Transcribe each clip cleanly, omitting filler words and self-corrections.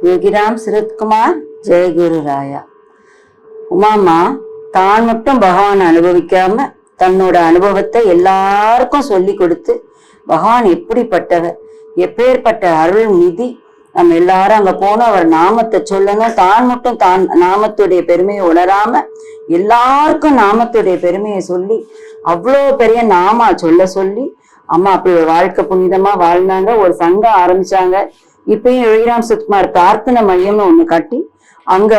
யோகிராம் சரத்குமார். ஜெயகுரு ராயா. உமாமா தான் மட்டும் பகவான் அனுபவிக்காம தன்னோட அனுபவத்தை எல்லாருக்கும் சொல்லி கொடுத்து பகவான் எப்படிப்பட்டவர், எப்பேற்பட்ட அருள் நிதி, நம்ம எல்லாரும் அங்க போனோம் அவர் நாமத்தை சொல்லணும். தான் மட்டும் தான் நாமத்துடைய பெருமையை உணராம எல்லாருக்கும் நாமத்துடைய பெருமையை சொல்லி அவ்வளோ பெரிய நாமா சொல்ல சொல்லி அம்மா அப்படி ஒரு வாழ்க்கை புனிதமா வாழ்ந்தாங்க. ஒரு சங்கம் ஆரம்பிச்சாங்க. இப்பயும் யோகிராம் சரத்குமார் பிரார்த்தனை மையம்னு ஒண்ணு கட்டி அங்க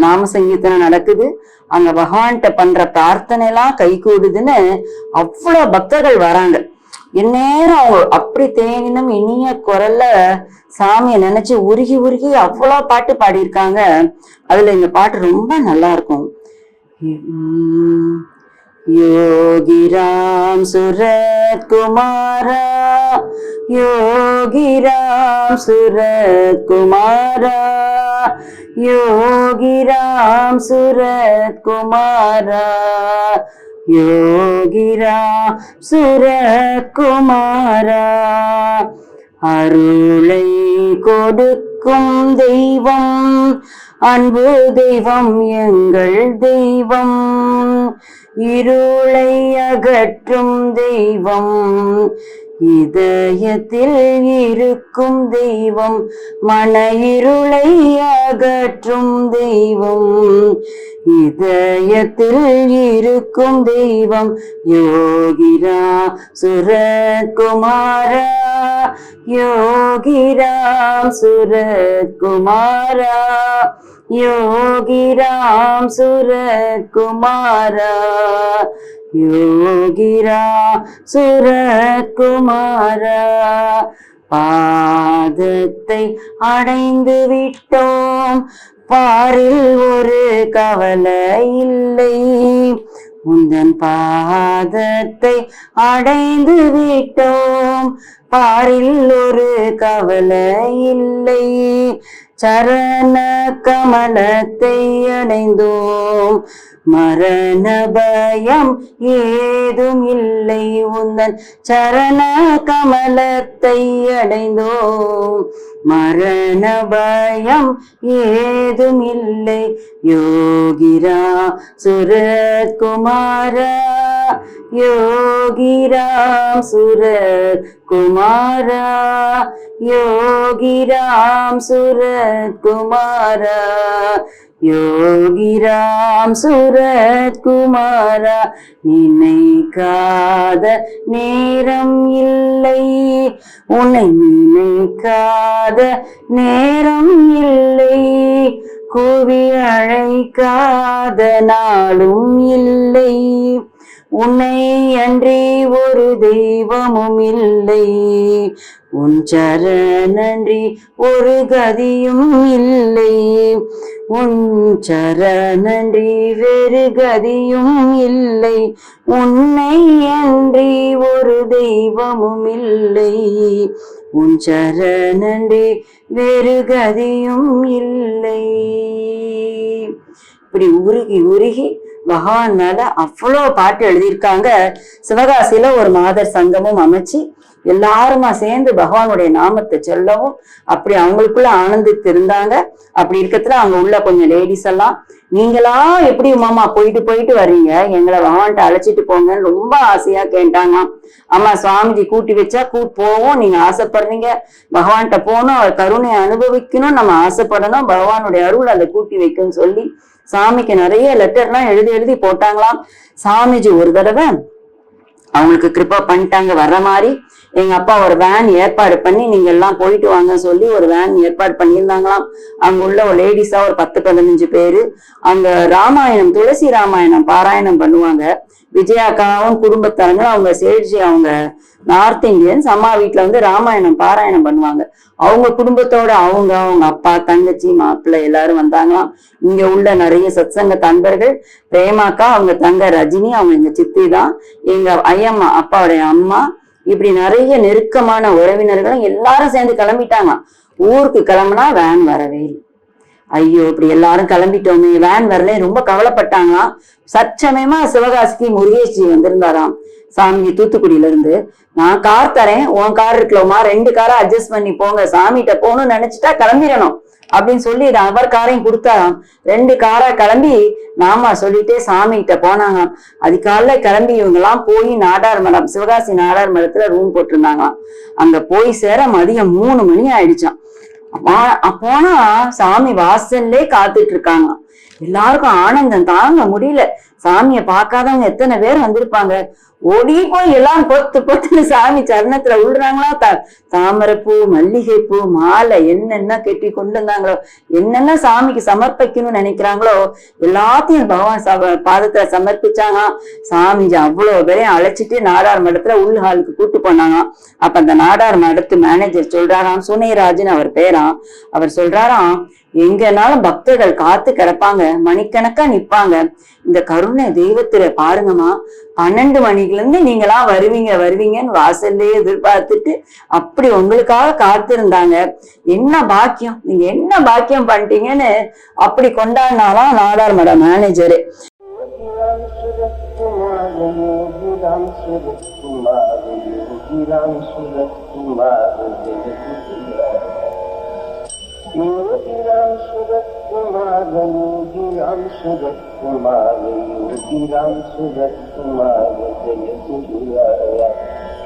நாம சங்கீர்த்தனை நடக்குது. அங்க பகவான்கிட்ட பண்ற பிரார்த்தனை எல்லாம் கை கூடுதுன்னு அவ்வளவு பக்தர்கள் வராங்க. இந்நேரம் அவங்க அப்படி தேனினும் இனிய குரல்ல சாமியை நினைச்சு உருகி உருகி அவ்வளவு பாட்டு பாடியிருக்காங்க. அதுல இந்த பாட்டு ரொம்ப நல்லா இருக்கும். யோகிராம் சுரத்குமாரா, யோகிராம் சுரத்குமாரா, யோகிராம் சுரத்குமாரா, யோகிராம் சுரத்குமாரா. அருளை கொடுக்கும் தெய்வம், அன்பு தெய்வம், எங்கள் தெய்வம், இருளை அகற்றும் தெய்வம், இதயத்தில் இருக்கும் தெய்வம், மன இருளை அகற்றும் தெய்வம், இதயத்தில் இருக்கும் தெய்வம். யோகிராம் சுரத்குமாரா, யோகிராம் சுரத்குமாரா, யோகிராம் சுரத்குமாரா, யோகிராம் சுரத்குமாரா. பாதத்தை அடைந்து விட்டோம், பாரில் ஒரு கவலை இல்லை, உந்தன் பாதத்தை அடைந்து விட்டோம், பாரில் ஒரு கவலை இல்லை, சரண கமலத்தை அடைந்தோம், மரண பயம் ஏதும் இல்லை, உந்தன் சரண கமலத்தை அடைந்தோம், மரண பயம் ஏதும் இல்லை. யோகிராம் சுரத்குமாரா, யோகிராம் சுரத்குமாரா, யோகிராம் சுரத்குமாரா, யோகிராம் சுரத்குமாரா. நினைக்காத நேரம் இல்லை, உன்னை நினைக்காத நேரம் இல்லை, கூவி அழைக்காத நாளும் இல்லை, உன்னை அன்றி ஒரு தெய்வமும் இல்லை, உன் சரணன்றி ஒரு கதியும் இல்லை, உன் சரணன்றி வேறு கதியும் இல்லை, உன்னை அன்றி ஒரு தெய்வமும் இல்லை, உன் சரணன்றி வேறு கதியும் இல்லை. இப்படி உருகி உருகி பகவான் மேல அவ்வளோ பாட்டு எழுதியிருக்காங்க. சிவகாசியில ஒரு மாதர் சங்கமும் அமைச்சு எல்லாருமா சேர்ந்து பகவானுடைய நாமத்தை சொல்லவும் அப்படி அவங்களுக்குள்ள ஆனந்தித்து இருந்தாங்க. அப்படி இருக்கத்துல அங்க உள்ள கொஞ்சம் லேடிஸ் எல்லாம், நீங்களா எப்படி மாமா போயிட்டு போயிட்டு வர்றீங்க, எங்களை பகவான்கிட்ட அழைச்சிட்டு போங்கன்னு ரொம்ப ஆசையா கேட்டாங்க. ஆமா, சுவாமிஜி கூட்டி வச்சா போவோம், நீங்க ஆசைப்படுறீங்க, பகவான்கிட்ட போகணும், அவர் கருணையை அனுபவிக்கணும், நம்ம ஆசைப்படணும், பகவானுடைய அருள் அதை கூட்டி வைக்கும்னு சொல்லி சாமிக்கு நிறைய லெட்டர்லாம் எழுதி எழுதி போட்டாங்களாம். சாமிஜி ஒரு தடவை அவங்களுக்கு கிருப்பா பண்ணிட்டாங்க. வர்ற மாதிரி எங்க அப்பா ஒரு வேன் ஏற்பாடு பண்ணி நீங்க எல்லாம் போயிட்டு வாங்கன்னு சொல்லி ஒரு வேன் ஏற்பாடு பண்ணியிருந்தாங்களாம். அங்க உள்ள ஒரு லேடிஸா ஒரு 10-15 பேரு அங்க ராமாயணம், துளசி ராமாயணம் பாராயணம் பண்ணுவாங்க. விஜயாக்காவும் குடும்பத்தாரங்களும் அவங்க சேட்ஜி, அவங்க நார்த் இந்தியன்ஸ் அம்மா வீட்டுல ராமாயணம் பாராயணம் பண்ணுவாங்க. அவங்க குடும்பத்தோட அவங்க அப்பா, தங்கச்சி, மாப்பிள்ளை எல்லாரும் வந்தாங்களாம். இங்க உள்ள நிறைய சத்சங்க தன்பர்கள், பிரேமாக்கா, அவங்க தங்க ரஜினி, அவங்க எங்க சித்தி தான், எங்க ஐயம்மா அப்பாவுடைய அம்மா, இப்படி நிறைய நெருக்கமான உறவினர்களும் எல்லாரும் சேர்ந்து கிளம்பிட்டாங்க. ஊருக்கு கிளம்புனா வேன் வரவே இல்லை. ஐயோ இப்படி எல்லாரும் கிளம்பிட்டோமே, வேன் வரல, ரொம்ப கவலைப்பட்டாங்களாம். சச்சமயமா சிவகாசிக்கு முருகேஷ்ஜி வந்திருந்தாராம். சாமி தூத்துக்குடியில இருந்து, நான் கார் தரேன், உன் கார் இருக்கலமா, 2 காரை அட்ஜஸ்ட் பண்ணி போங்க, சாமிகிட்ட போகணும்னு நினைச்சிட்டா கிளம்பிடணும் அப்படின்னு சொல்லி அவர் காரையும் கொடுத்தாராம். 2 காரா கிளம்பி நாமா சொல்லிட்டே சாமி கிட்ட போனாங்க. அதுக்கால கிளம்பி இவங்க எல்லாம் போய் நாடார் மடம், சிவகாசி நாடார் மடத்துல ரூம் போட்டிருந்தாங்களாம். அங்க போய் சேர மதியம் 3 மணி ஆயிடுச்சான். போனா சாமி வாசல்லே காத்துட்டு இருக்காங்க. எல்லாருக்கும் ஆனந்தம் தாங்க முடியல. சாமியை பார்க்காதவங்க எத்தனை பேர் வந்திருப்பாங்க. ஓடி போய் எல்லாம் பொத்துன்னு சாமி சரணத்துல விழுறாங்களா. தாமரைப்பூ, மல்லிகைப்பூ, மாலை என்னென்ன கெட்டி கொண்டு வந்தாங்களோ, என்னென்ன சாமிக்கு சமர்ப்பிக்கணும்னு நினைக்கிறாங்களோ எல்லாத்தையும் பகவான் பாதத்துல சமர்ப்பிச்சாங்க. சாமி அவ்வளவு பேரையும் அழைச்சிட்டு நாடார் மடத்துல உள் ஹாலுக்கு கூட்டு போனாங்க. அப்ப அந்த நாடார் மடத்து மேனேஜர் சொல்றாராம், சுனைராஜன் அவர் பேராம். அவர் சொல்றாராம், எங்கனாலும் பக்தர்கள் காத்து கிடப்பாங்க, மணிக்கணக்கா நிப்பாங்க. இந்த கருணை தெய்வத்துல பாருங்கம்மா, 12 மணிக்குல இருந்து நீங்களா வருவீங்கன்னு வாசல்லே எதிர்பார்த்துட்டு அப்படி உங்களுக்காக காத்திருந்தாங்க. என்ன பாக்கியம், நீங்க என்ன பாக்கியம் பண்ணிட்டீங்கன்னு அப்படி கொண்டாடினாலாம் நாடார் மட மேனேஜரு. योगीराम सूरत कुमार, योगीराम सूरत कुमार, योगीराम सूरत कुमार, जय गुरुराया।